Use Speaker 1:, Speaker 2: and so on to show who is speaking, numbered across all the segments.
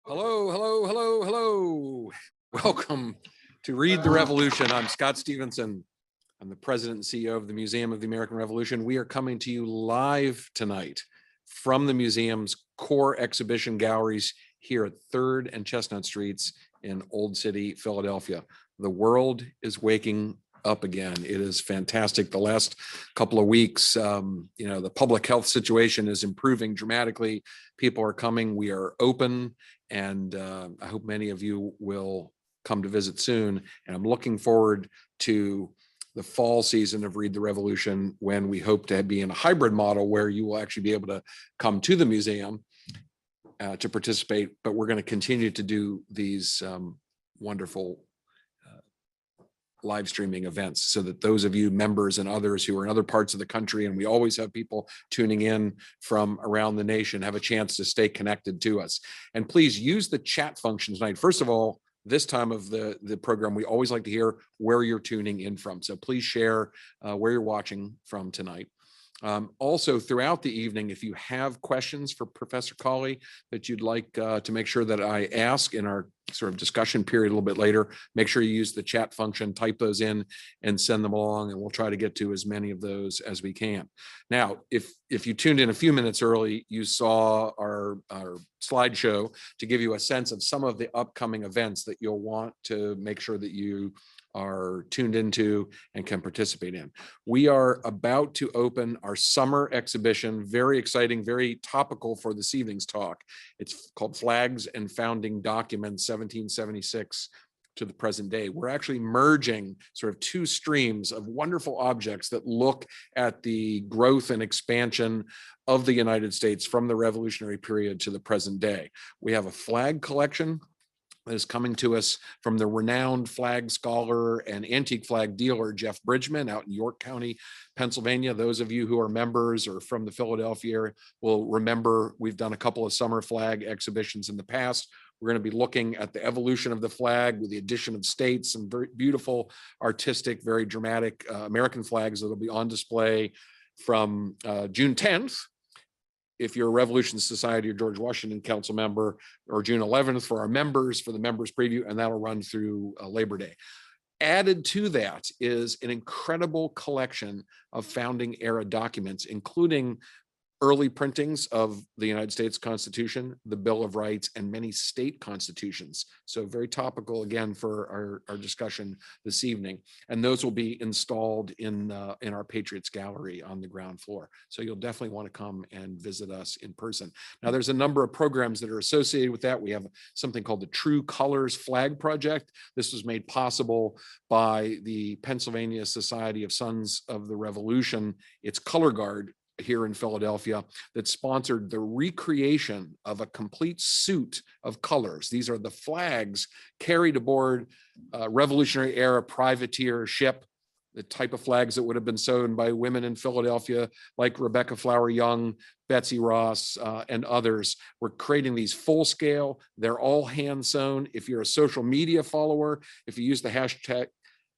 Speaker 1: Hello, hello, hello, hello. Welcome to Read the Revolution. I'm Scott Stevenson. I'm the president and CEO of the Museum of the American Revolution. We are coming to you live tonight from the museum's core exhibition galleries here at 3rd and Chestnut Streets in Old City, Philadelphia. The world is waking up again. It is fantastic. The last couple of weeks, the public health situation is improving dramatically. People are coming. We are open, and I hope many of you will come to visit soon. And I'm looking forward to the fall season of Read the Revolution, when we hope to be in a hybrid model where you will actually be able to come to the museum to participate. But we're going to continue to do these wonderful live streaming events so that those of you members and others who are in other parts of the country, and we always have people tuning in from around the nation, have a chance to stay connected to us. And please use the chat function tonight. First of all, this time of the program, we always like to hear where you're tuning in from. So please share where you're watching from tonight. Also, throughout the evening, if you have questions for Professor Colley that you'd like to make sure that I ask in our sort of discussion period a little bit later, make sure you use the chat function, type those in and send them along, and we'll try to get to as many of those as we can. Now, if you tuned in a few minutes early, you saw our slideshow to give you a sense of some of the upcoming events that you'll want to make sure that you are tuned into and can participate in. We are about to open our summer exhibition, very exciting, very topical for this evening's talk. It's called Flags and Founding Documents, 1776 to the present day. We're actually merging sort of two streams of wonderful objects that look at the growth and expansion of the United States from the Revolutionary period to the present day. We have a flag collection that is coming to us from the renowned flag scholar and antique flag dealer, Jeff Bridgman, out in York County, Pennsylvania. Those of you who are members or from the Philadelphia area will remember we've done a couple of summer flag exhibitions in the past. We're going to be looking at the evolution of the flag with the addition of states, some very beautiful, artistic, very dramatic American flags that will be on display from June 10th. If you're a Revolution Society or George Washington Council member, or June 11th for our members, for the members preview, and that'll run through Labor Day. Added to that is an incredible collection of founding era documents, including early printings of the United States Constitution, the Bill of Rights, and many state constitutions. So very topical again for our discussion this evening. And those will be installed in our Patriots Gallery on the ground floor. So you'll definitely want to come and visit us in person. Now, there's a number of programs that are associated with that. We have something called the True Colors Flag Project. This was made possible by the Pennsylvania Society of Sons of the Revolution. It's Color Guard here in Philadelphia that sponsored the recreation of a complete suit of colors. These are the flags carried aboard a Revolutionary era privateer ship, the type of flags that would have been sewn by women in Philadelphia like Rebecca Flower Young, Betsy Ross, and others. We're creating these full scale. They're all hand sewn. If you're a social media follower, if you use the hashtag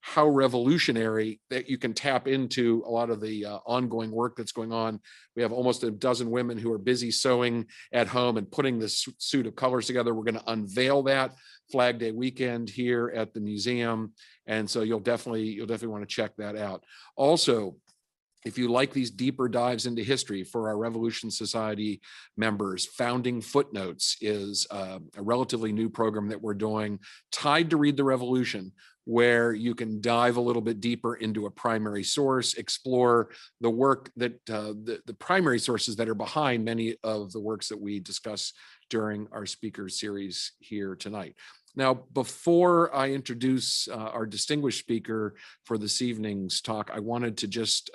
Speaker 1: How Revolutionary, that you can tap into a lot of the ongoing work that's going on. We have almost a dozen women who are busy sewing at home and putting this suit of colors together. We're going to unveil that Flag Day weekend here at the museum, and so you'll definitely want to check that out. Also, if you like these deeper dives into history for our Revolution Society members, Founding Footnotes is a relatively new program that we're doing tied to Read the Revolution, where you can dive a little bit deeper into a primary source, explore the work that the primary sources that are behind many of the works that we discuss during our speaker series here tonight. Now, before I introduce our distinguished speaker for this evening's talk, I wanted to just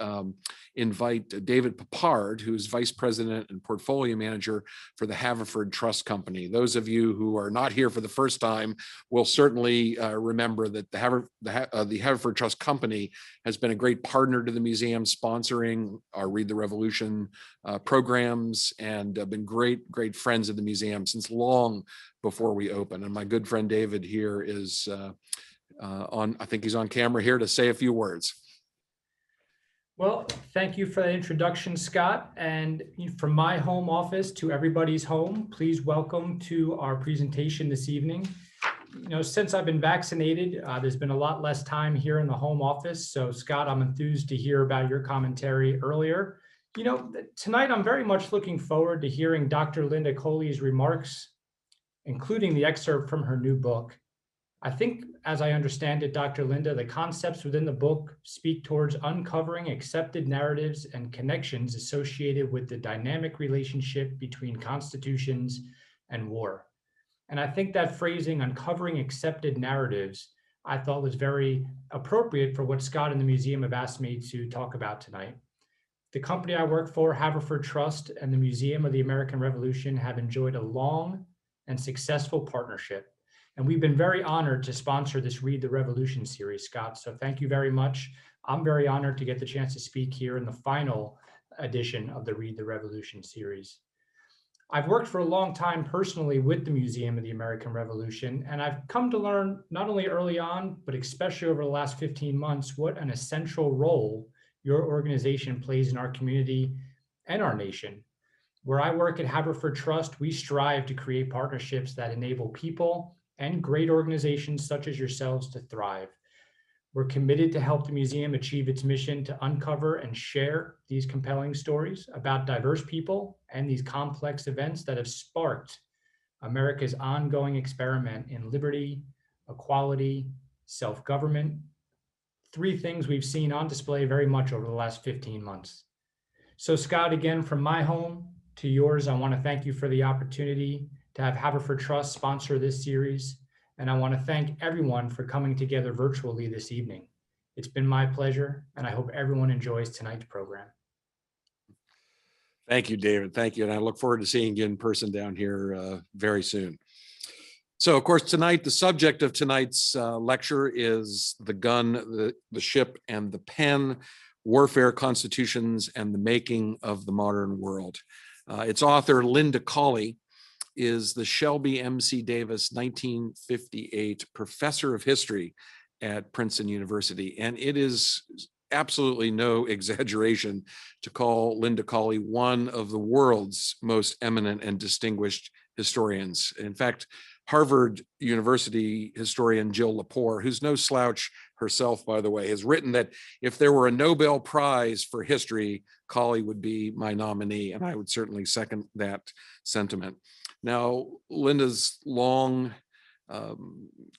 Speaker 1: invite David Papard, who's Vice President and Portfolio Manager for the Haverford Trust Company. Those of you who are not here for the first time will certainly remember that the Haverford Trust Company has been a great partner to the museum, sponsoring our Read the Revolution programs, and been great friends of the museum since long before we open. And my good friend David here is I think he's on camera here to say a few words.
Speaker 2: Well, thank you for that introduction, Scott. And from my home office to everybody's home, please welcome to our presentation this evening. Since I've been vaccinated, there's been a lot less time here in the home office. So Scott, I'm enthused to hear about your commentary earlier. Tonight I'm very much looking forward to hearing Dr. Linda Colley's remarks, including the excerpt from her new book. I think, as I understand it, Dr. Linda, the concepts within the book speak towards uncovering accepted narratives and connections associated with the dynamic relationship between constitutions and war. And I think that phrasing, uncovering accepted narratives, I thought was very appropriate for what Scott and the museum have asked me to talk about tonight. The company I work for, Haverford Trust, and the Museum of the American Revolution have enjoyed a long and successful partnership. And we've been very honored to sponsor this Read the Revolution series, Scott. So thank you very much. I'm very honored to get the chance to speak here in the final edition of the Read the Revolution series. I've worked for a long time personally with the Museum of the American Revolution, and I've come to learn not only early on, but especially over the last 15 months, what an essential role your organization plays in our community and our nation. Where I work at Haverford Trust, we strive to create partnerships that enable people and great organizations such as yourselves to thrive. We're committed to help the museum achieve its mission to uncover and share these compelling stories about diverse people and these complex events that have sparked America's ongoing experiment in liberty, equality, self-government, three things we've seen on display very much over the last 15 months. So Scott, again, from my home to yours, I want to thank you for the opportunity to have Haverford Trust sponsor this series. And I want to thank everyone for coming together virtually this evening. It's been my pleasure, and I hope everyone enjoys tonight's program.
Speaker 1: Thank you, David. Thank you. And I look forward to seeing you in person down here very soon. So, of course, tonight, the subject of tonight's lecture is the gun, the ship, and the pen, warfare, constitutions, and the making of the modern world. Its author, Linda Colley, is the Shelby M.C. Davis 1958 Professor of History at Princeton University. And it is absolutely no exaggeration to call Linda Colley one of the world's most eminent and distinguished historians. In fact, Harvard University historian Jill Lepore, who's no slouch herself, by the way, has written that if there were a Nobel Prize for history, Colley would be my nominee, and I would certainly second that sentiment. Now, Linda's long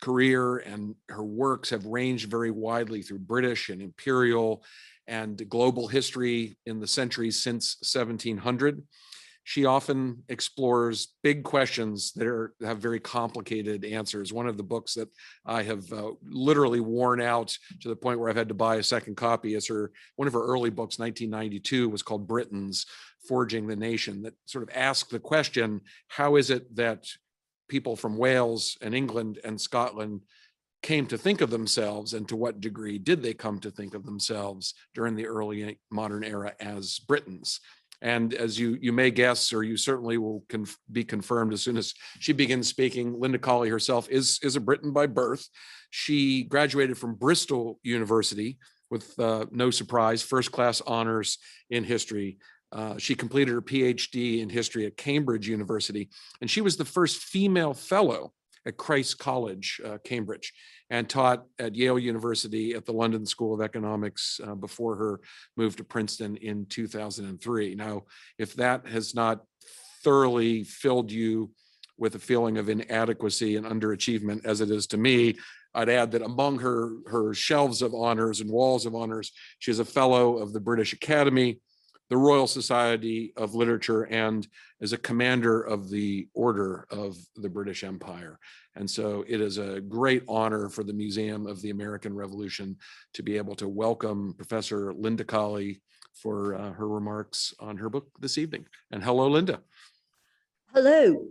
Speaker 1: career and her works have ranged very widely through British and imperial and global history in the centuries since 1700. She often explores big questions that have very complicated answers. One of the books that I have literally worn out to the point where I've had to buy a second copy is one of her early books, 1992, was called Britons, Forging the Nation, that sort of asked the question, how is it that people from Wales and England and Scotland came to think of themselves, and to what degree did they come to think of themselves during the early modern era as Britons? And as you may guess, or you certainly will be confirmed as soon as she begins speaking, Linda Colley herself is a Briton by birth. She graduated from Bristol University with, no surprise, first-class honors in history. She completed her PhD in history at Cambridge University, and she was the first female fellow at Christ's College, Cambridge, and taught at Yale University at the London School of Economics before her move to Princeton in 2003. Now, if that has not thoroughly filled you with a feeling of inadequacy and underachievement, as it is to me, I'd add that among her shelves of honors and walls of honors, she is a fellow of the British Academy, the Royal Society of Literature, and is a commander of the Order of the British Empire. And so it is a great honor for the Museum of the American Revolution to be able to welcome Professor Linda Colley for her remarks on her book this evening. And hello, Linda.
Speaker 3: Hello,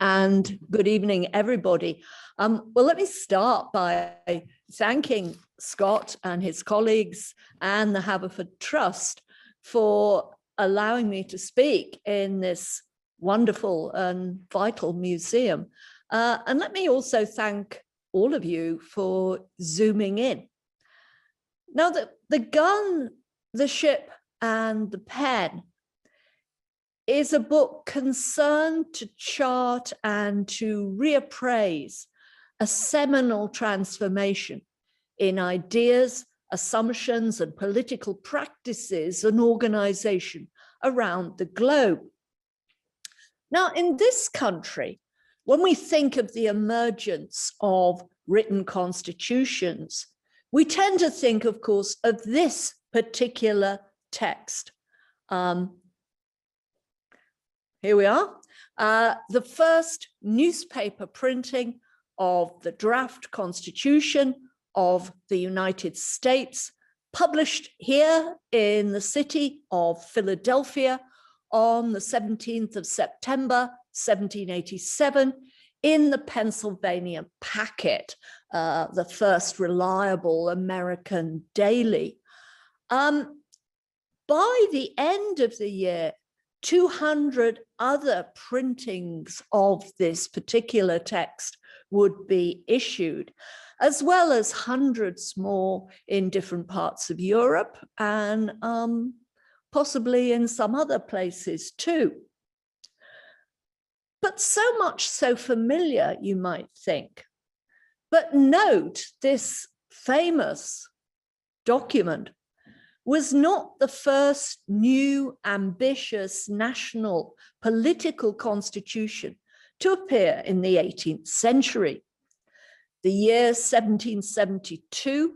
Speaker 3: and good evening, everybody. Well, let me start by thanking Scott and his colleagues and the Haverford Trust for allowing me to speak in this wonderful and vital museum. And let me also thank all of you for zooming in. Now, the gun The Ship and the Pen is a book concerned to chart and to reappraise a seminal transformation in ideas, assumptions, and political practices and organization around the globe. Now, in this country, when we think of the emergence of written constitutions, we tend to think, of course, of this particular text. Here we are, the first newspaper printing of the draft constitution of the United States, published here in the city of Philadelphia on the 17th of September, 1787, in the Pennsylvania Packet, the first reliable American daily. By the end of the year, 200 other printings of this particular text would be issued, as well as hundreds more in different parts of Europe and possibly in some other places too. But so much so familiar, you might think. But note, this famous document was not the first new, ambitious, national political constitution to appear in the 18th century. The year 1772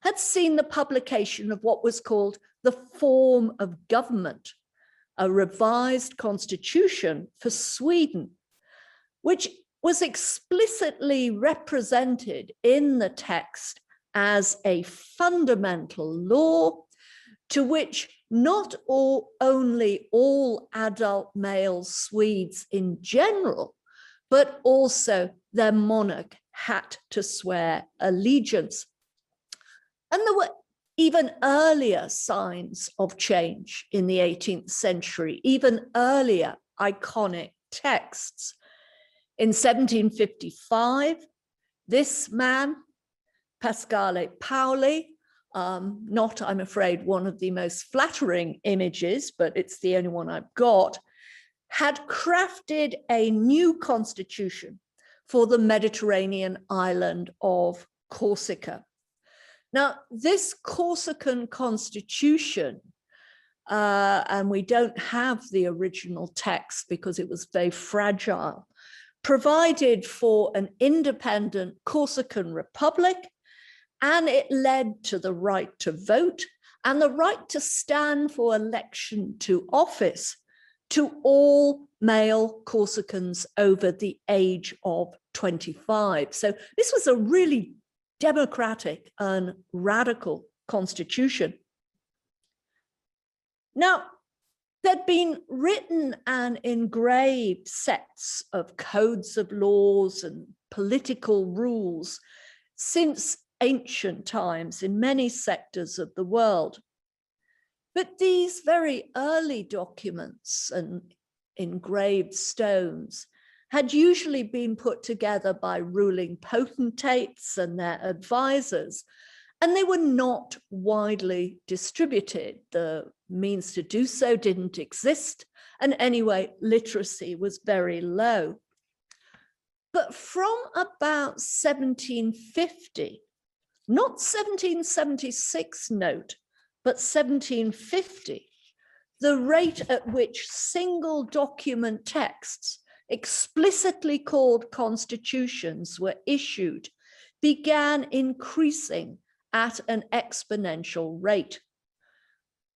Speaker 3: had seen the publication of what was called the Form of Government, a revised constitution for Sweden, which was explicitly represented in the text as a fundamental law to which not only all adult male Swedes in general, but also their monarch had to swear allegiance. And there were even earlier signs of change in the 18th century, even earlier iconic texts. In 1755, this man, Pasquale Paoli, not, I'm afraid, one of the most flattering images, but it's the only one I've got, had crafted a new constitution for the Mediterranean island of Corsica. Now, this Corsican constitution, and we don't have the original text because it was very fragile, provided for an independent Corsican republic, and it led to the right to vote and the right to stand for election to office to all male Corsicans over the age of 25. So this was a really democratic and radical constitution. Now, there'd been written and engraved sets of codes of laws and political rules since ancient times in many sectors of the world. But these very early documents and engraved stones had usually been put together by ruling potentates and their advisors, and they were not widely distributed. The means to do so didn't exist, and anyway, literacy was very low. But from about 1750, not 1776 note, but 1750, the rate at which single document texts explicitly called constitutions were issued began increasing at an exponential rate.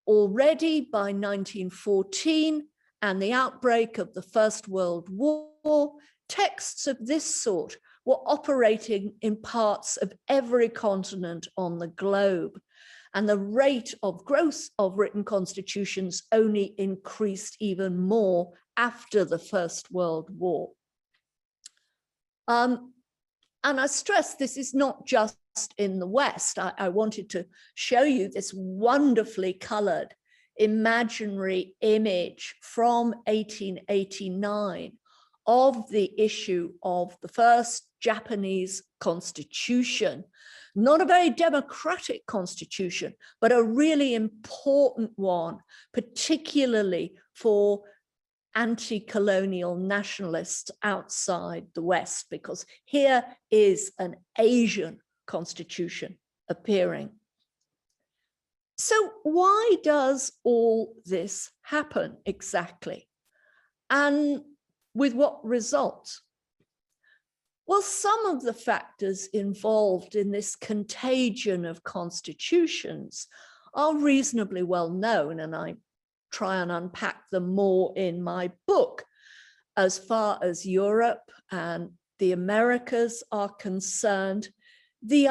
Speaker 3: Already by 1914 and the outbreak of the First World War, texts of this sort were operating in parts of every continent on the globe. And the rate of growth of written constitutions only increased even more after the First World War. And I stress this is not just in the West. I wanted to show you this wonderfully colored imaginary image from 1889 of the issue of the first Japanese constitution, not a very democratic constitution, but a really important one, particularly for anti-colonial nationalists outside the West, because here is an Asian constitution appearing. So why does all this happen exactly? And with what result? Well, some of the factors involved in this contagion of constitutions are reasonably well known, and I try and unpack them more in my book. As far as Europe and the Americas are concerned, the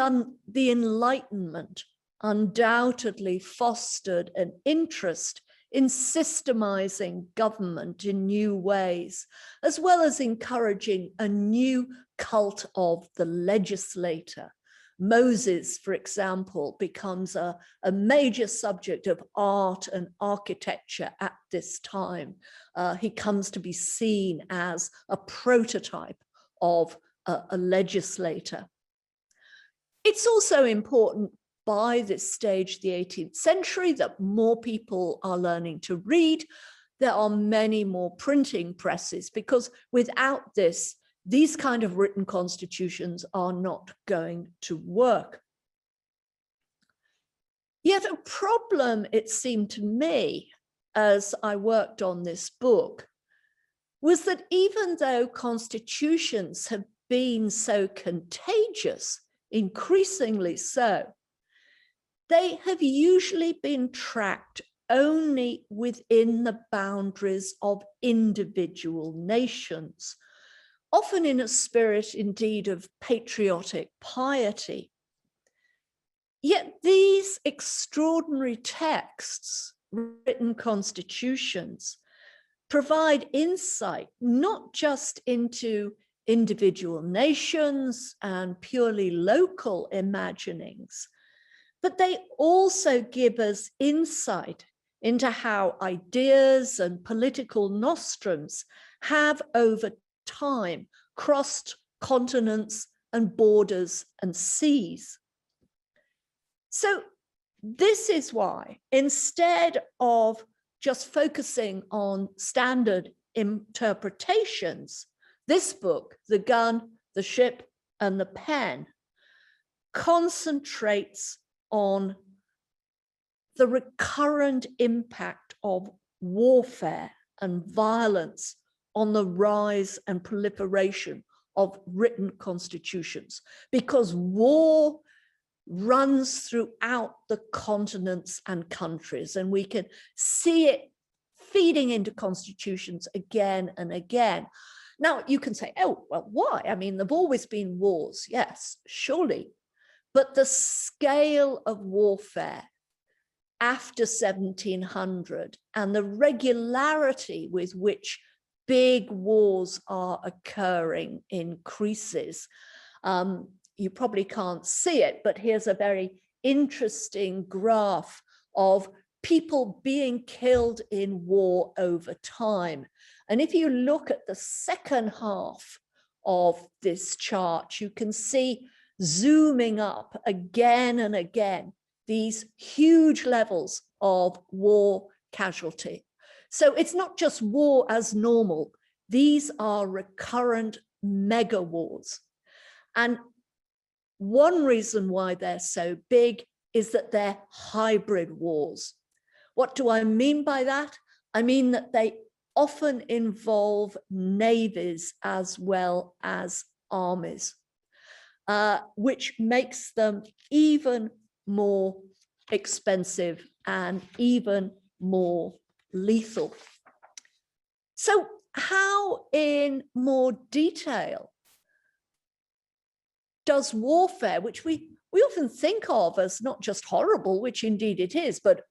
Speaker 3: Enlightenment undoubtedly fostered an interest in systemizing government in new ways, as well as encouraging a new cult of the legislator. Moses, for example, becomes a major subject of art and architecture at this time. He comes to be seen as a prototype of a legislator. It's also important by this stage, the 18th century, that more people are learning to read. There are many more printing presses, because without this, these kind of written constitutions are not going to work. Yet a problem, it seemed to me, as I worked on this book, was that even though constitutions have been so contagious, increasingly so, they have usually been tracked only within the boundaries of individual nations, often in a spirit indeed of patriotic piety. Yet these extraordinary texts, written constitutions, provide insight not just into individual nations and purely local imaginings, but they also give us insight into how ideas and political nostrums have over time crossed continents and borders and seas. So this is why, instead of just focusing on standard interpretations, this book, The Gun, the Ship, and the Pen, concentrates on the recurrent impact of warfare and violence on the rise and proliferation of written constitutions, because war runs throughout the continents and countries, and we can see it feeding into constitutions again and again. Now, you can say, oh, well, why? I mean, there've always been wars. Yes, surely. But the scale of warfare after 1700 and the regularity with which big wars are occurring increases. You probably can't see it, but here's a very interesting graph of people being killed in war over time. And if you look at the second half of this chart, you can see zooming up again and again these huge levels of war casualty. So it's not just war as normal. These are recurrent mega wars. And one reason why they're so big is that they're hybrid wars. What do I mean by that? I mean that they often involve navies as well as armies, which makes them even more expensive and even more lethal. So how in more detail does warfare, which we often think of as not just horrible, which indeed it is, but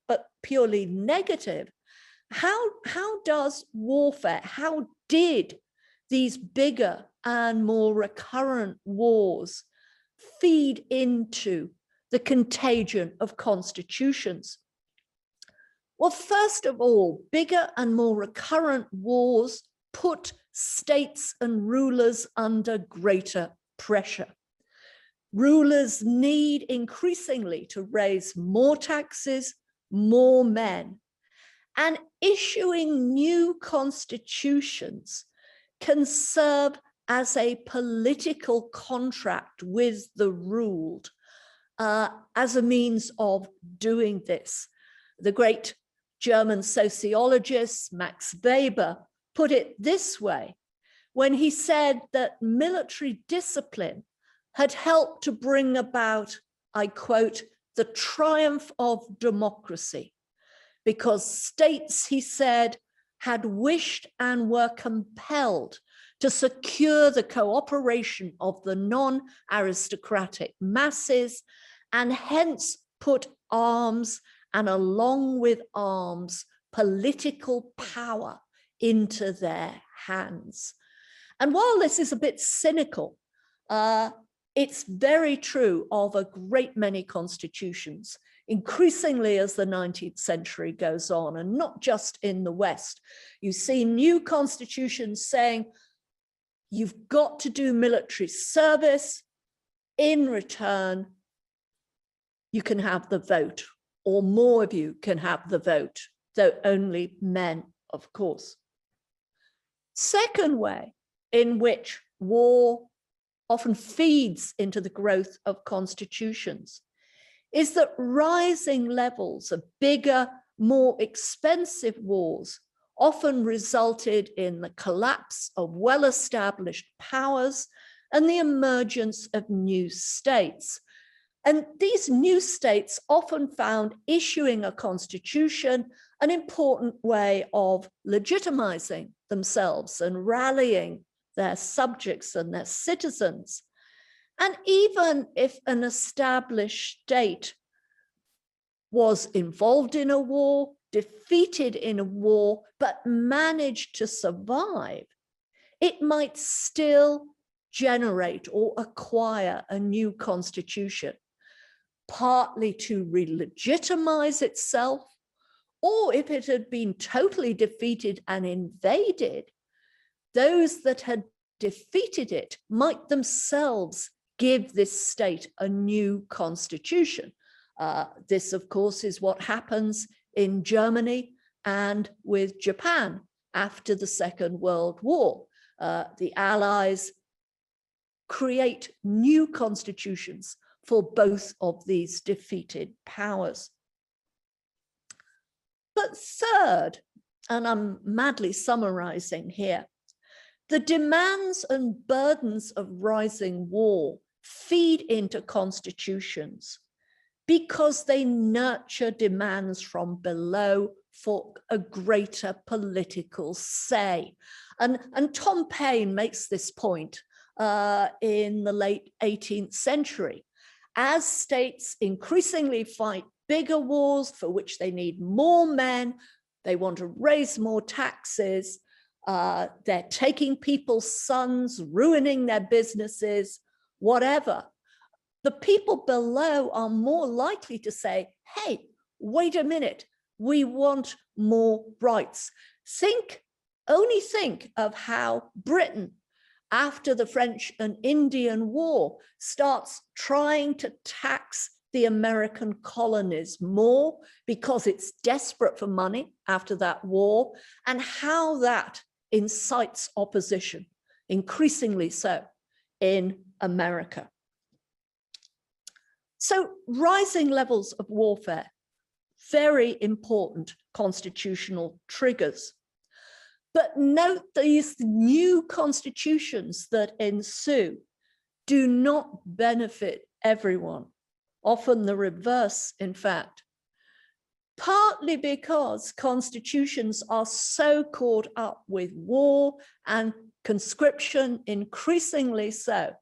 Speaker 3: purely negative, how does warfare, how did these bigger and more recurrent wars feed into the contagion of constitutions? Well, first of all, bigger and more recurrent wars put states and rulers under greater pressure. Rulers need increasingly to raise more taxes, more men, and issuing new constitutions can serve as a political contract with the ruled as a means of doing this. The great German sociologist Max Weber put it this way when he said that military discipline had helped to bring about, I quote, the triumph of democracy, because states, he said, had wished and were compelled to secure the cooperation of the non-aristocratic masses and hence put arms and along with arms, political power into their hands. And while this is a bit cynical, it's very true of a great many constitutions, increasingly as the 19th century goes on, and not just in the West. You see new constitutions saying, you've got to do military service. In return, you can have the vote, or more of you can have the vote, though only men, of course. Second way in which war often feeds into the growth of constitutions is that rising levels of bigger, more expensive wars often resulted in the collapse of well-established powers and the emergence of new states. And these new states often found issuing a constitution an important way of legitimizing themselves and rallying their subjects and their citizens. And even if an established state was involved in a war, defeated in a war, but managed to survive, it might still generate or acquire a new constitution, partly to re-legitimize itself, or if it had been totally defeated and invaded, those that had defeated it might themselves give this state a new constitution. This, of course, is what happens in Germany and with Japan after the Second World War. The Allies create new constitutions for both of these defeated powers. But third, and I'm madly summarizing here, the demands and burdens of rising war feed into constitutions because they nurture demands from below for a greater political say. And Tom Paine makes this point in the late 18th century. As states increasingly fight bigger wars for which they need more men, they want to raise more taxes, they're taking people's sons, ruining their businesses, whatever. The people below are more likely to say, hey, wait a minute, we want more rights. Only think of how Britain, after the French and Indian War, starts trying to tax the American colonies more because it's desperate for money after that war, and how that incites opposition, increasingly so in America. So rising levels of warfare, very important constitutional triggers. But note these new constitutions that ensue do not benefit everyone, often the reverse, in fact, partly because constitutions are so caught up with war and conscription, increasingly so.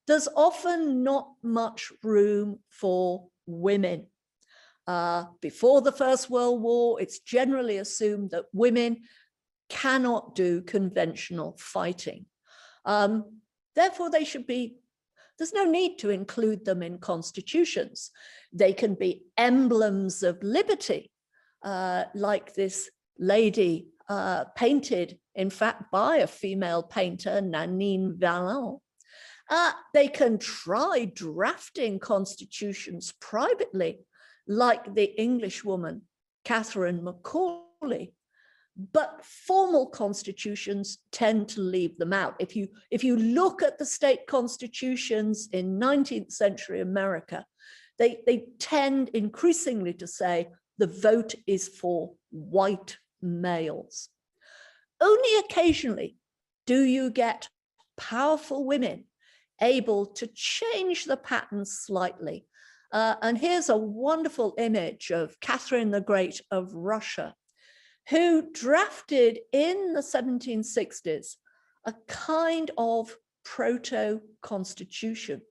Speaker 3: There's often not much room for women. Before the First World War, it's generally assumed that women cannot do conventional fighting. Therefore, there's no need to include them in constitutions. They can be emblems of liberty, like this lady painted, in fact, by a female painter, Nanine Vallon. They can try drafting constitutions privately, like the Englishwoman, Catherine Macaulay, but formal constitutions tend to leave them out. If you look at the state constitutions in 19th century America, they tend increasingly to say the vote is for white males. Only occasionally do you get powerful women able to change the pattern slightly. And here's a wonderful image of Catherine the Great of Russia, who drafted in the 1760s a kind of proto-constitution.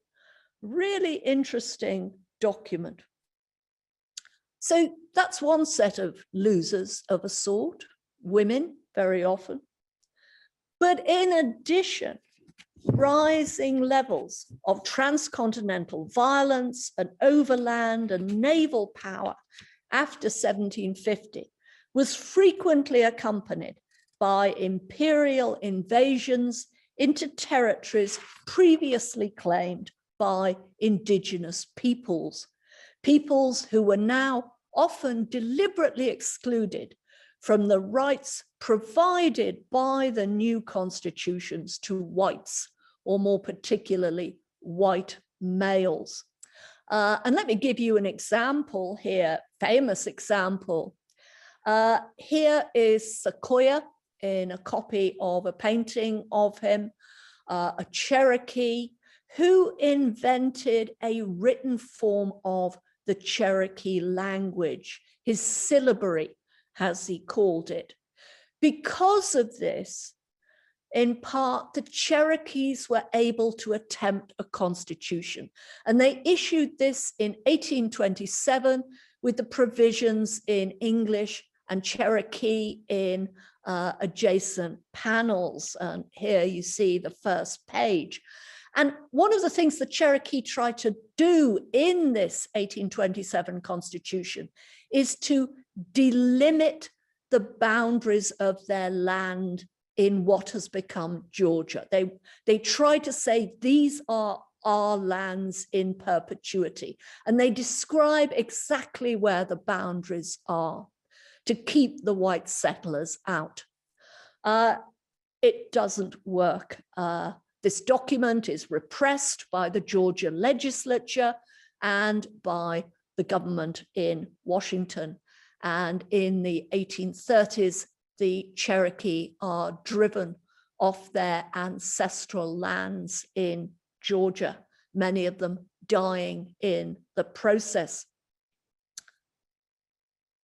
Speaker 3: Really interesting document. So that's one set of losers of a sort, women very often. But in addition, rising levels of transcontinental violence and overland and naval power after 1750 was frequently accompanied by imperial invasions into territories previously claimed by indigenous peoples, peoples who were now often deliberately excluded from the rights provided by the new constitutions to whites, or more particularly white males. And let me give you an example here, famous example. Here is Sequoyah in a copy of a painting of him, a Cherokee who invented a written form of the Cherokee language, his syllabary, as he called it. Because of this, in part, the Cherokees were able to attempt a constitution, and they issued this in 1827 with the provisions in English and Cherokee in adjacent panels. And here you see the first page. And one of the things the Cherokee tried to do in this 1827 constitution is to delimit the boundaries of their land in what has become Georgia. They tried to say these are our lands in perpetuity, and they describe exactly where the boundaries are to keep the white settlers out. It doesn't work. This document is repressed by the Georgia legislature and by the government in Washington. And in the 1830s, the Cherokee are driven off their ancestral lands in Georgia, many of them dying in the process.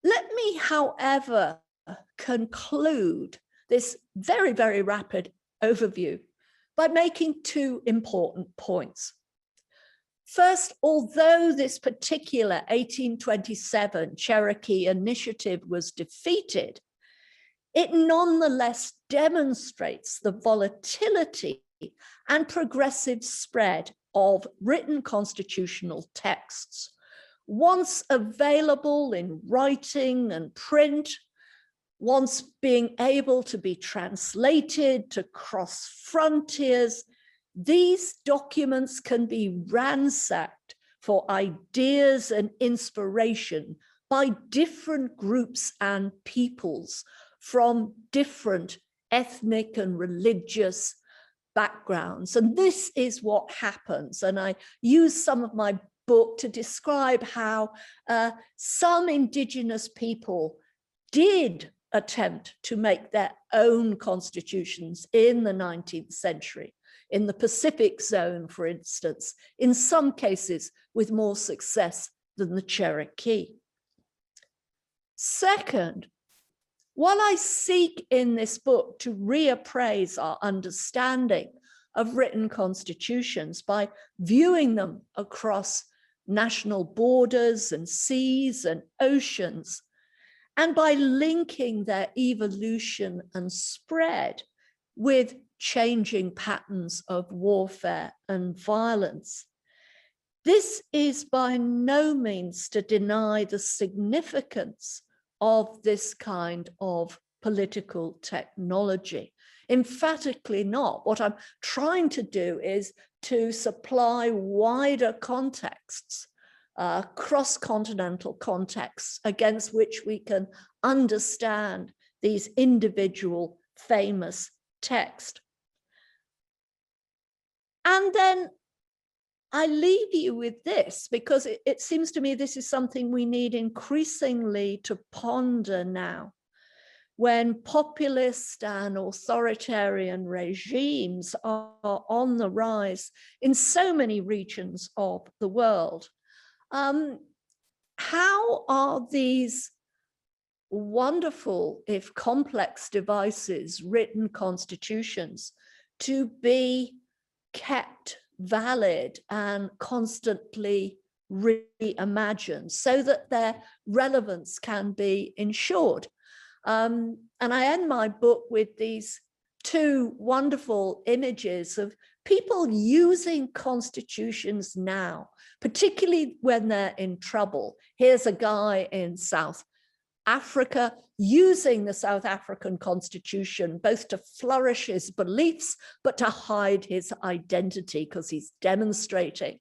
Speaker 3: Let me, however, conclude this very, very rapid overview by making two important points. First, although this particular 1827 Cherokee initiative was defeated, it nonetheless demonstrates the volatility and progressive spread of written constitutional texts. Once available in writing and print, once being able to be translated to cross frontiers, these documents can be ransacked for ideas and inspiration by different groups and peoples from different ethnic and religious backgrounds. And this is what happens. And I use some of my book to describe how some indigenous people did attempt to make their own constitutions in the 19th century, in the Pacific zone, for instance, in some cases with more success than the Cherokee. Second, while I seek in this book to reappraise our understanding of written constitutions by viewing them across national borders and seas and oceans, and by linking their evolution and spread with changing patterns of warfare and violence, this is by no means to deny the significance of this kind of political technology. Emphatically not. What I'm trying to do is to supply wider contexts, cross-continental contexts against which we can understand these individual famous texts. And then I leave you with this, because it seems to me this is something we need increasingly to ponder now, when populist and authoritarian regimes are on the rise in so many regions of the world. How are these wonderful, if complex devices, written constitutions, to be kept valid and constantly reimagined so that their relevance can be ensured? And I end my book with these two wonderful images of people using constitutions now, particularly when they're in trouble. Here's a guy in South Africa using the South African constitution both to flourish his beliefs, but to hide his identity because he's demonstrating.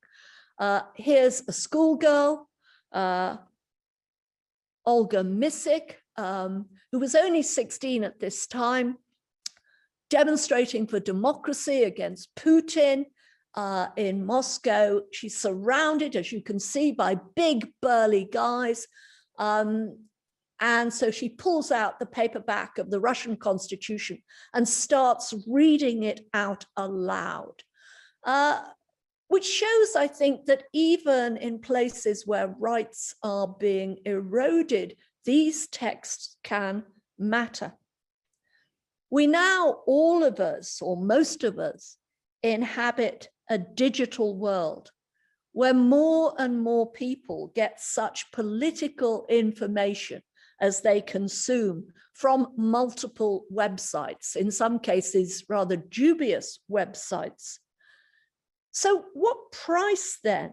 Speaker 3: Here's a schoolgirl, Olga Misik, who was only 16 at this time, demonstrating for democracy against Putin in Moscow. She's surrounded, as you can see, by big burly guys. And so she pulls out the paperback of the Russian constitution and starts reading it out aloud, which shows, I think, that even in places where rights are being eroded, these texts can matter. We now, all of us, or most of us, inhabit a digital world where more and more people get such political information as they consume from multiple websites, in some cases rather dubious websites. So what price then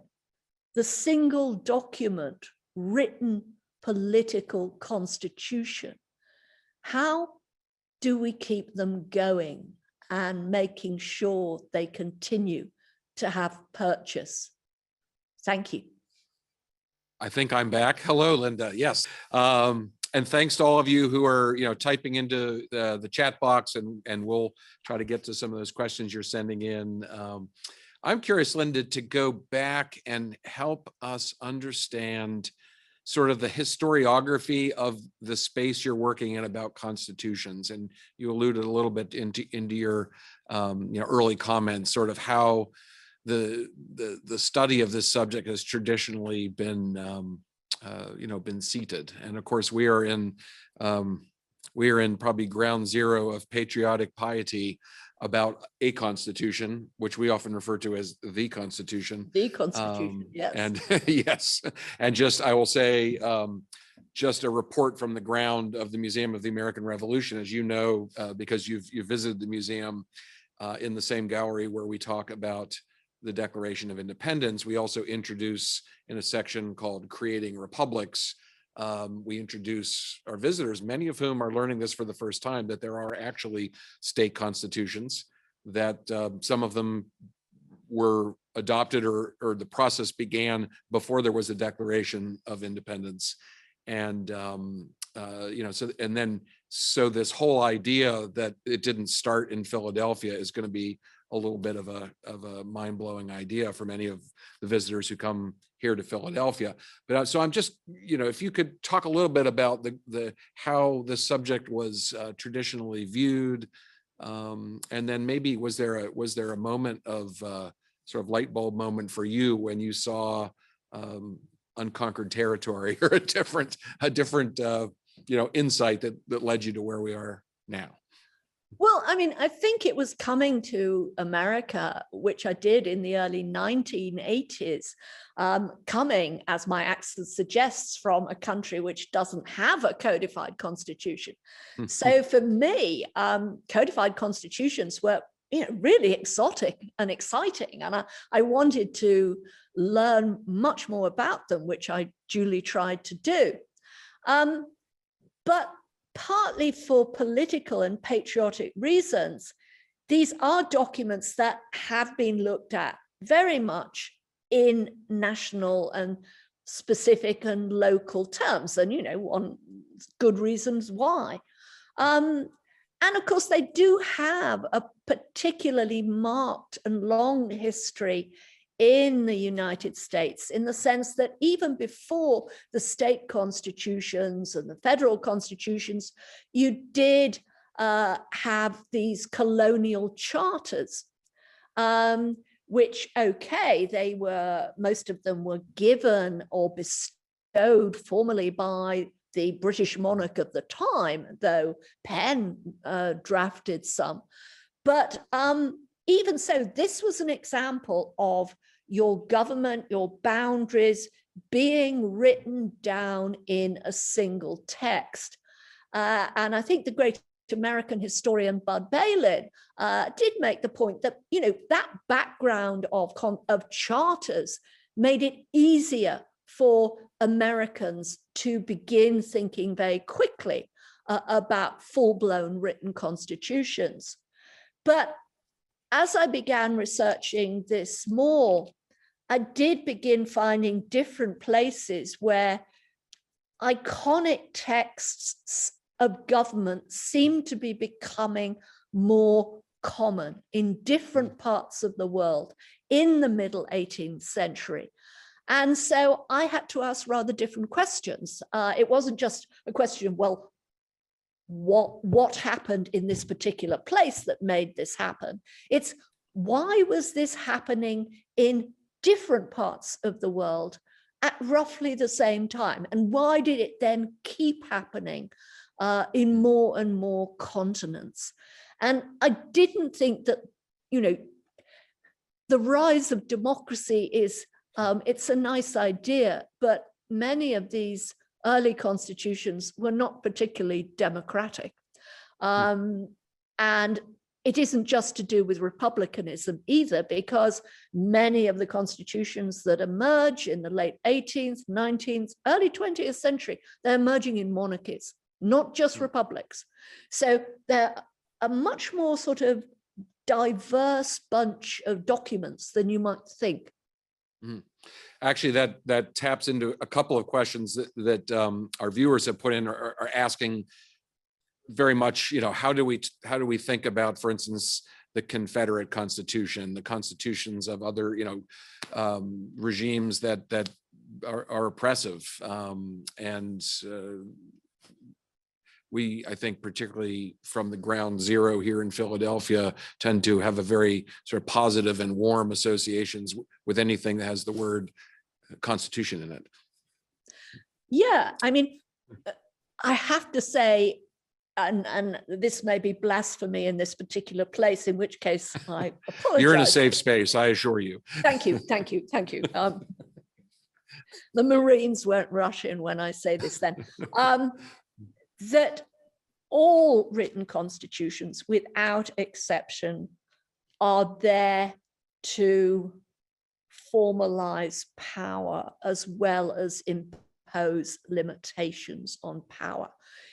Speaker 3: the single document, written political constitution? How do we keep them going and making sure they continue to have purchase? Thank you.
Speaker 1: I think I'm back. Hello, Linda. Yes. And thanks to all of you who are, typing into the chat box, and we'll try to get to some of those questions you're sending in. I'm curious, Linda, to go back and help us understand sort of the historiography of the space you're working in about constitutions. And you alluded a little bit into your early comments, sort of how the study of this subject has traditionally been been seated. And of course, we are in probably ground zero of patriotic piety about a constitution, which we often refer to as the Constitution.
Speaker 3: The Constitution, yes.
Speaker 1: And yes, and I will say, just a report from the ground of the Museum of the American Revolution, as you know, because you've visited the museum, in the same gallery where we talk about the Declaration of Independence. We also introduce, in a section called Creating Republics, we introduce our visitors, many of whom are learning this for the first time, that there are actually state constitutions, that some of them were adopted or the process began before there was a Declaration of Independence. And so this whole idea that it didn't start in Philadelphia is going to be a little bit of a mind-blowing idea for many of the visitors who come here to Philadelphia. But so I'm just, if you could talk a little bit about how the subject was traditionally viewed, and then maybe was there a moment of sort of light bulb moment for you when you saw unconquered territory, or a different insight that led you to where we are now?
Speaker 3: Well, I mean, I think it was coming to America, which I did in the early 1980s, coming, as my accent suggests, from a country which doesn't have a codified constitution. So for me, codified constitutions were really exotic and exciting. And I wanted to learn much more about them, which I duly tried to do. But partly for political and patriotic reasons, these are documents that have been looked at very much in national and specific and local terms, and on good reasons why. And of course, they do have a particularly marked and long history in the United States, in the sense that even before the state constitutions and the federal constitutions, you did have these colonial charters, which, okay, most of them were given or bestowed formally by the British monarch of the time, though Penn drafted some. But even so, this was an example of your government, your boundaries being written down in a single text. And I think the great American historian Bud Balin did make the point that, that background of charters made it easier for Americans to begin thinking very quickly about full-blown written constitutions. But as I began researching this more, I did begin finding different places where iconic texts of government seem to be becoming more common in different parts of the world in the middle 18th century. And so I had to ask rather different questions. It wasn't just a question of, well, what happened in this particular place that made this happen? It's, why was this happening in different parts of the world at roughly the same time? And why did it then keep happening in more and more continents? And I didn't think that, the rise of democracy is, it's a nice idea, but many of these early constitutions were not particularly democratic. And it isn't just to do with republicanism either, because many of the constitutions that emerge in the late 18th, 19th, early 20th century, they're emerging in monarchies, not just republics. So they're a much more sort of diverse bunch of documents than you might think.
Speaker 1: Actually, that taps into a couple of questions that our viewers have put in, are asking very much, how do we think about, for instance, the Confederate Constitution, the constitutions of other, regimes that are oppressive, and we, I think, particularly from the ground zero here in Philadelphia, tend to have a very sort of positive and warm associations with anything that has the word Constitution in it.
Speaker 3: Yeah, I mean, I have to say, and this may be blasphemy in this particular place, in which case I apologize.
Speaker 1: You're in a safe space, I assure you.
Speaker 3: Thank you, thank you, thank you. The Marines won't rush in when I say this then. That all written constitutions, without exception, are there to formalize power as well as impose limitations on power.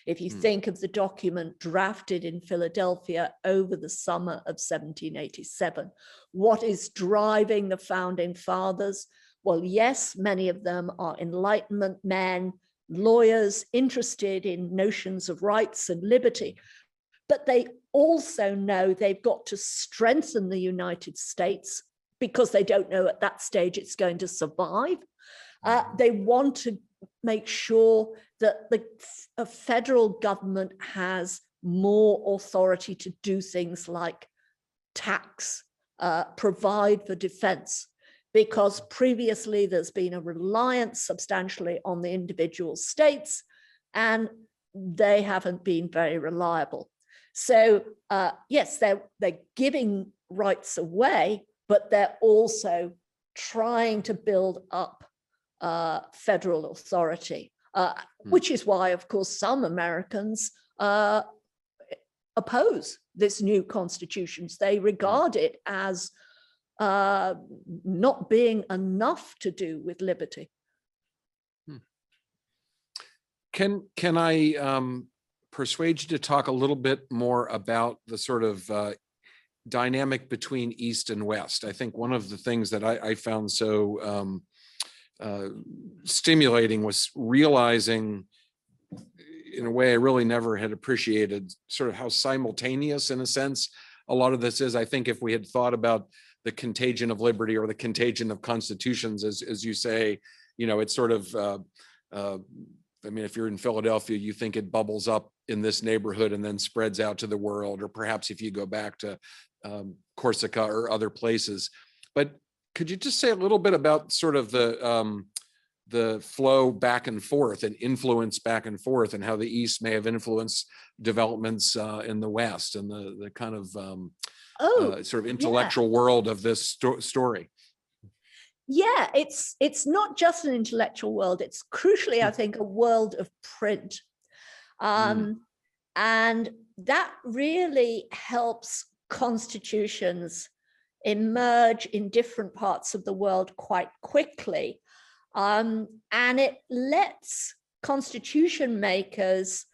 Speaker 3: If you think of the document drafted in Philadelphia over the summer of 1787, what is driving the founding fathers? Well, yes, many of them are Enlightenment men, lawyers interested in notions of rights and liberty, but they also know they've got to strengthen the United States because they don't know at that stage it's going to survive. They want to make sure that the federal government has more authority to do things like tax, provide for defense, because previously there's been a reliance substantially on the individual states, and they haven't been very reliable. So yes, they're giving rights away, but they're also trying to build up federal authority, which is why, of course, some Americans oppose this new constitutions. They regard it as not being enough to do with liberty.
Speaker 1: Can I persuade you to talk a little bit more about the sort of dynamic between East and West. I think one of the things that I found so stimulating was realizing, in a way I really never had appreciated, sort of how simultaneous, in a sense, a lot of this is. I think if we had thought about the contagion of liberty or the contagion of constitutions, as you say, it's sort of, I mean, if you're in Philadelphia, you think it bubbles up in this neighborhood and then spreads out to the world, or perhaps if you go back to Corsica or other places. But could you just say a little bit about sort of the flow back and forth and influence back and forth, and how the East may have influenced developments in the West, and the kind of sort of intellectual world of this story?
Speaker 3: Yeah, it's not just an intellectual world. It's crucially, I think, a world of print. And that really helps constitutions emerge in different parts of the world quite quickly. And it lets constitution makers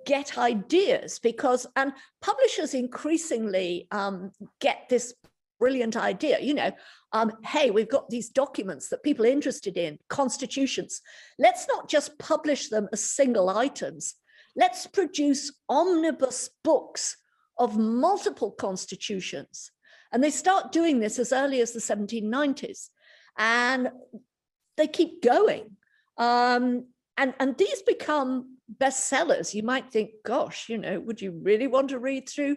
Speaker 3: get ideas, because, and publishers increasingly get this brilliant idea, hey, we've got these documents that people are interested in, constitutions. Let's not just publish them as single items. Let's produce omnibus books of multiple constitutions. And they start doing this as early as the 1790s. And they keep going. And these become bestsellers. You might think, gosh, would you really want to read through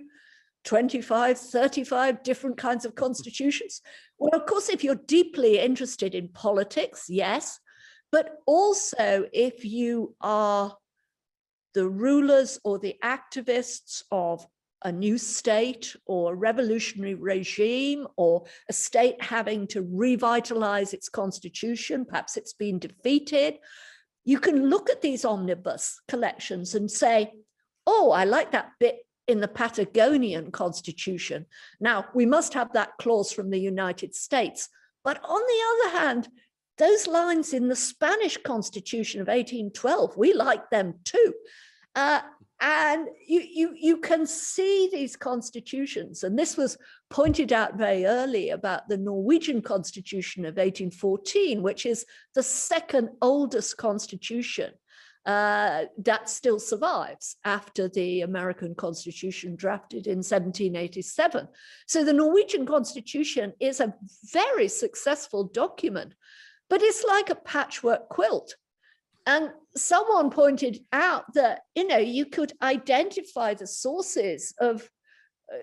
Speaker 3: 25, 35 different kinds of constitutions? Well, of course, if you're deeply interested in politics, yes, but also if you are the rulers or the activists of a new state or revolutionary regime, or a state having to revitalize its constitution, perhaps it's been defeated, you can look at these omnibus collections and say, oh, I like that bit in the Patagonian Constitution. Now, we must have that clause from the United States. But on the other hand, those lines in the Spanish Constitution of 1812, we like them too. And you can see these constitutions, and this was pointed out very early about the Norwegian Constitution of 1814, which is the second oldest constitution that still survives after the American Constitution drafted in 1787. So the Norwegian Constitution is a very successful document, but it's like a patchwork quilt. And someone pointed out that, you could identify the sources of,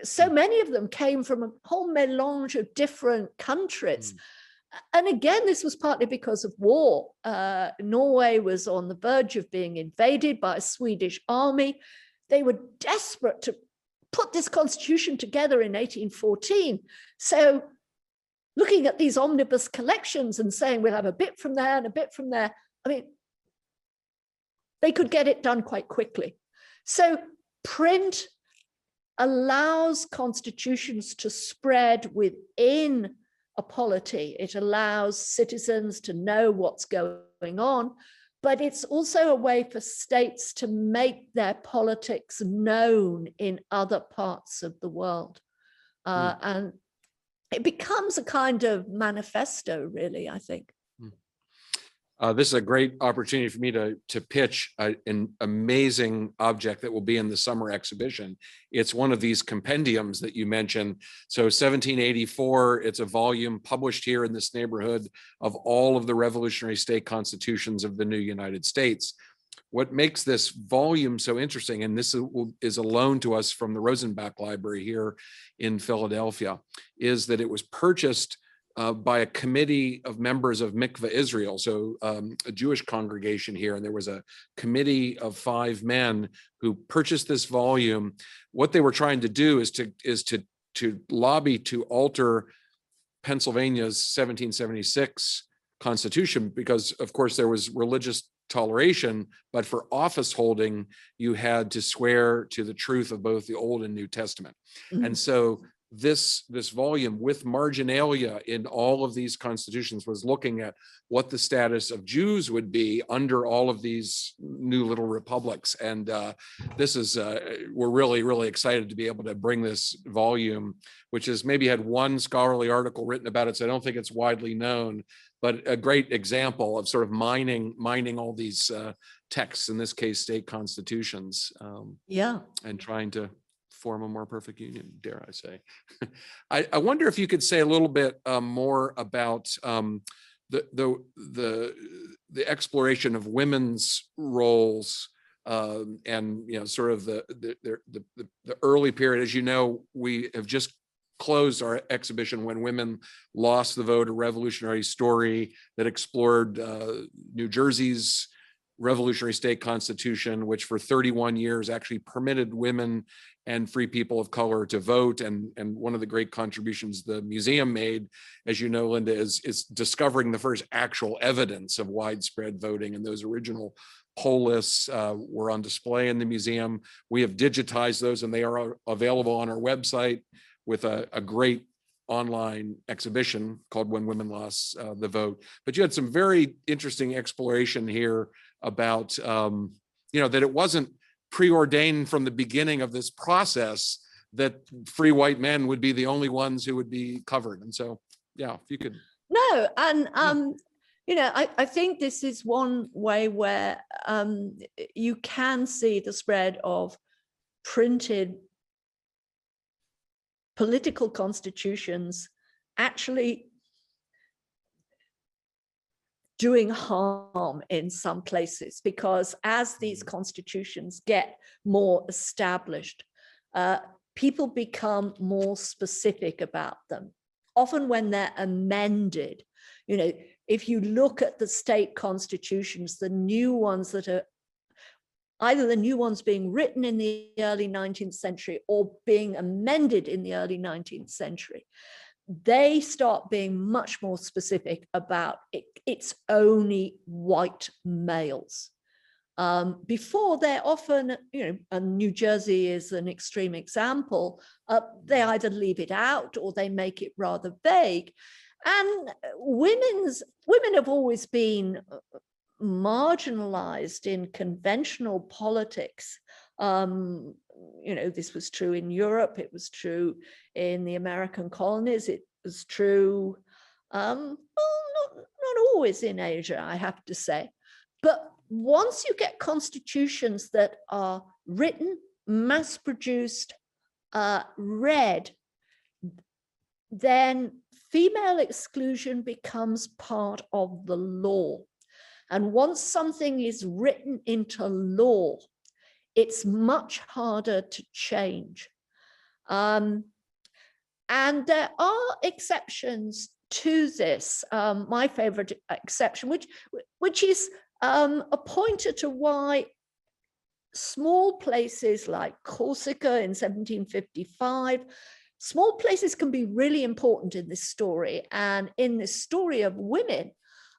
Speaker 3: so many of them came from a whole melange of different countries. And again, this was partly because of war. Norway was on the verge of being invaded by a Swedish army. They were desperate to put this constitution together in 1814. So looking at these omnibus collections and saying, we'll have a bit from there and a bit from there, I mean, they could get it done quite quickly. So print allows constitutions to spread within a polity. It allows citizens to know what's going on, but it's also a way for states to make their politics known in other parts of the world. And it becomes a kind of manifesto, really, I think.
Speaker 1: This is a great opportunity for me to pitch an amazing object that will be in the summer exhibition. It's one of these compendiums that you mentioned. So 1784, it's a volume published here in this neighborhood of all of the revolutionary state constitutions of the new United States. What makes this volume so interesting, and this is a loan to us from the Rosenbach Library here in Philadelphia, is that it was purchased by a committee of members of Mikveh Israel, so a Jewish congregation here, and there was a committee of 5 men who purchased this volume. What they were trying to do is to lobby to alter Pennsylvania's 1776 Constitution, because of course there was religious toleration, but for office holding, you had to swear to the truth of both the Old and New Testament. And so this volume with marginalia in all of these constitutions was looking at what the status of Jews would be under all of these new little republics. And this is, we're really, really excited to be able to bring this volume, which has maybe had one scholarly article written about it, so I don't think it's widely known, but a great example of sort of mining all these texts, in this case, state constitutions, and trying to form a more perfect union, dare I say. I wonder if you could say a little bit more about the exploration of women's roles and sort of the early period. As you know, we have just closed our exhibition When Women Lost the Vote, a revolutionary story that explored New Jersey's revolutionary state constitution, which for 31 years actually permitted women and free people of color to vote. And one of the great contributions the museum made, as you know, Linda, is discovering the first actual evidence of widespread voting. And those original poll lists were on display in the museum. We have digitized those, and they are available on our website with a great online exhibition called When Women Lost the Vote. But you had some very interesting exploration here about, that it wasn't preordained from the beginning of this process that free white men would be the only ones who would be covered. And so, yeah, if you could.
Speaker 3: No, and I think this is one way where you can see the spread of printed political constitutions actually doing harm in some places, because as these constitutions get more established, people become more specific about them. Often when they're amended, if you look at the state constitutions, the new ones that are either the new ones being written in the early 19th century or being amended in the early 19th century, they start being much more specific about it's only white males. Before, they're often, and New Jersey is an extreme example, they either leave it out or they make it rather vague. And women have always been marginalized in conventional politics. This was true in Europe, it was true in the American colonies, it was true, well, not always in Asia, I have to say. But once you get constitutions that are written, mass-produced, read, then female exclusion becomes part of the law. And once something is written into law, it's much harder to change. And there are exceptions to this. My favorite exception, which is a pointer to why small places like Corsica in 1755, small places can be really important in this story. And in this story of women,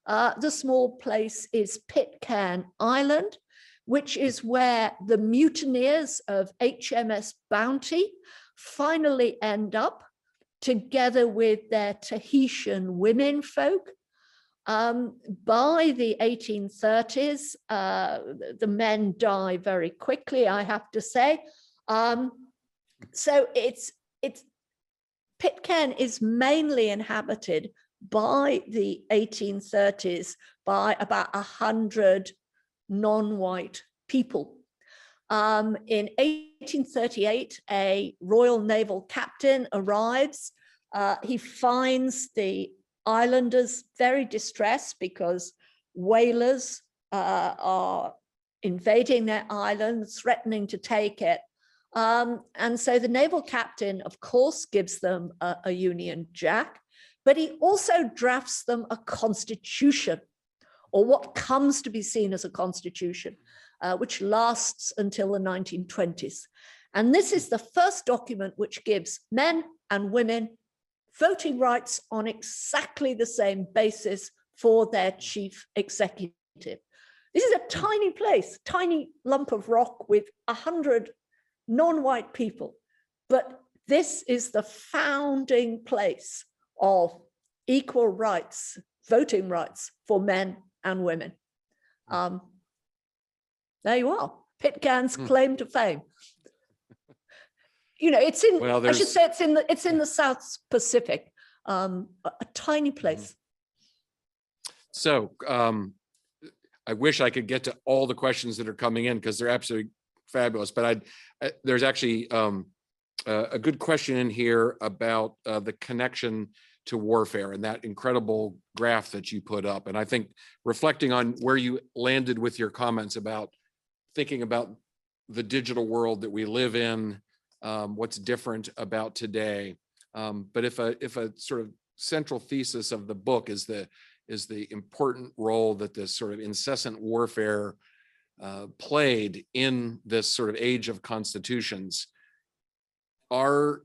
Speaker 3: the small place is Pitcairn Island, which is where the mutineers of HMS Bounty finally end up, together with their Tahitian women folk. By the 1830s, the men die very quickly, I have to say. So Pitcairn is mainly inhabited by the 1830s by about 100 non-white people. In 1838, a Royal Naval captain arrives. He finds the islanders very distressed because whalers are invading their island, threatening to take it. And so the naval captain, of course, gives them a Union Jack, but he also drafts them a constitution, or what comes to be seen as a constitution, which lasts until the 1920s. And this is the first document which gives men and women voting rights on exactly the same basis for their chief executive. This is a tiny place, tiny lump of rock with 100 non-white people, but This is the founding place of equal rights, voting rights for men and women. There you are, Pitcairn's claim to fame. You know, it's in,
Speaker 1: Well,
Speaker 3: I should say it's in the South Pacific, a tiny place.
Speaker 1: So I wish I could get to all the questions that are coming in because they're absolutely fabulous, but there's actually a good question in here about the connection to warfare and that incredible graph that you put up. And I think reflecting on where you landed with your comments about thinking about the digital world that we live in, what's different about today. But if a sort of central thesis of the book is the important role that this sort of incessant warfare played in this sort of age of constitutions, are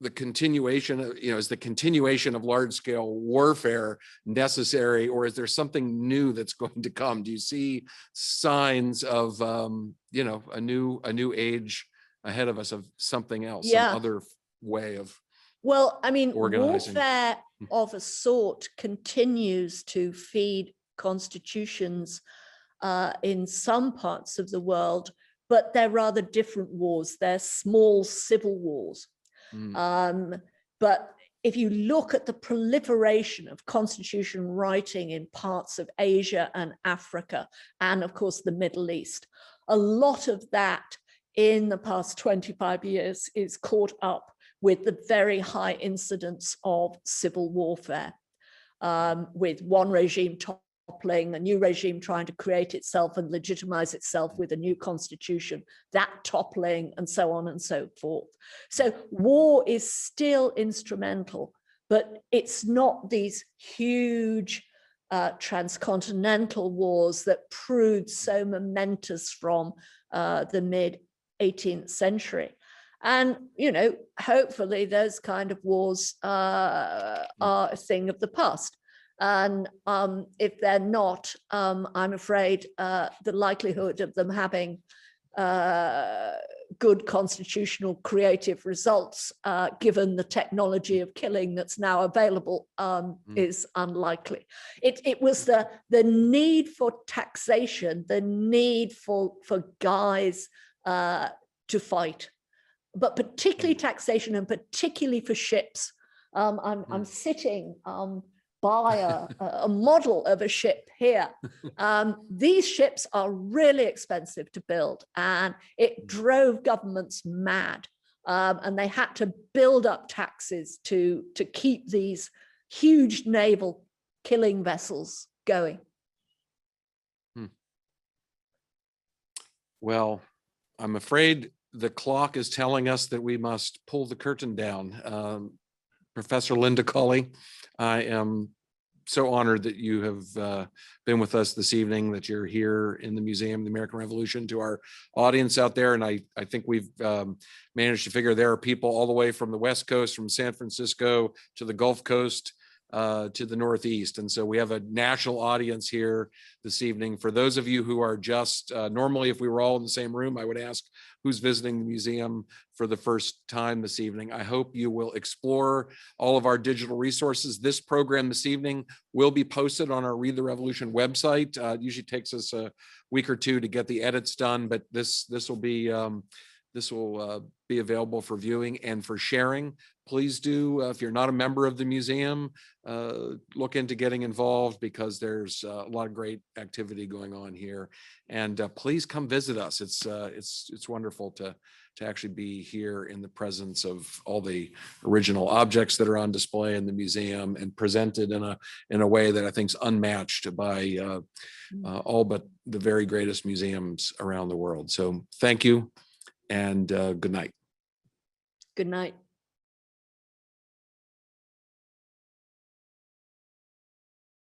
Speaker 1: the continuation of, is the continuation of large scale warfare necessary, or is there something new that's going to come? Do you see signs of, a new age ahead of us, of something else, some other way of
Speaker 3: Well, I mean,
Speaker 1: organizing?
Speaker 3: warfare of a sort continues to feed constitutions in some parts of the world, but they're rather different wars. They're small civil wars. But if you look at the proliferation of constitution writing in parts of Asia and Africa, and of course the Middle East, a lot of that in the past 25 years is caught up with the very high incidence of civil warfare, with one regime toppling, a new regime trying to create itself and legitimize itself with a new constitution, that toppling, and so on and so forth. So war is still instrumental, but it's not these huge transcontinental wars that proved so momentous from the mid-18th century. And, hopefully those kind of wars are a thing of the past. And if they're not, I'm afraid the likelihood of them having good constitutional creative results, given the technology of killing that's now available, is unlikely. It was the need for taxation, the need for guys to fight, but particularly taxation, and particularly for ships. I'm sitting by a model of a ship here. These ships are really expensive to build, and it drove governments mad. And they had to build up taxes to keep these huge naval killing vessels going.
Speaker 1: Well, I'm afraid the clock is telling us that we must pull the curtain down. Professor Linda Colley, I am so honored that you have been with us this evening, that you're here in the Museum of the American Revolution. To our audience out there, and I think we've managed to figure there are people all the way from the West Coast, from San Francisco to the Gulf Coast, to the Northeast. And so we have a national audience here this evening. For those of you who are just, normally if we were all in the same room, I would ask who's visiting the museum for the first time this evening. I hope you will explore all of our digital resources. This program this evening will be posted on our Read the Revolution website. It usually takes us a week or two to get the edits done, but this will be available for viewing and for sharing. Please do, if you're not a member of the museum, look into getting involved, because there's a lot of great activity going on here. And please come visit us. It's wonderful to actually be here in the presence of all the original objects that are on display in the museum and presented in a way that I think is unmatched by all but the very greatest museums around the world. So thank you, and good night.
Speaker 3: Good night.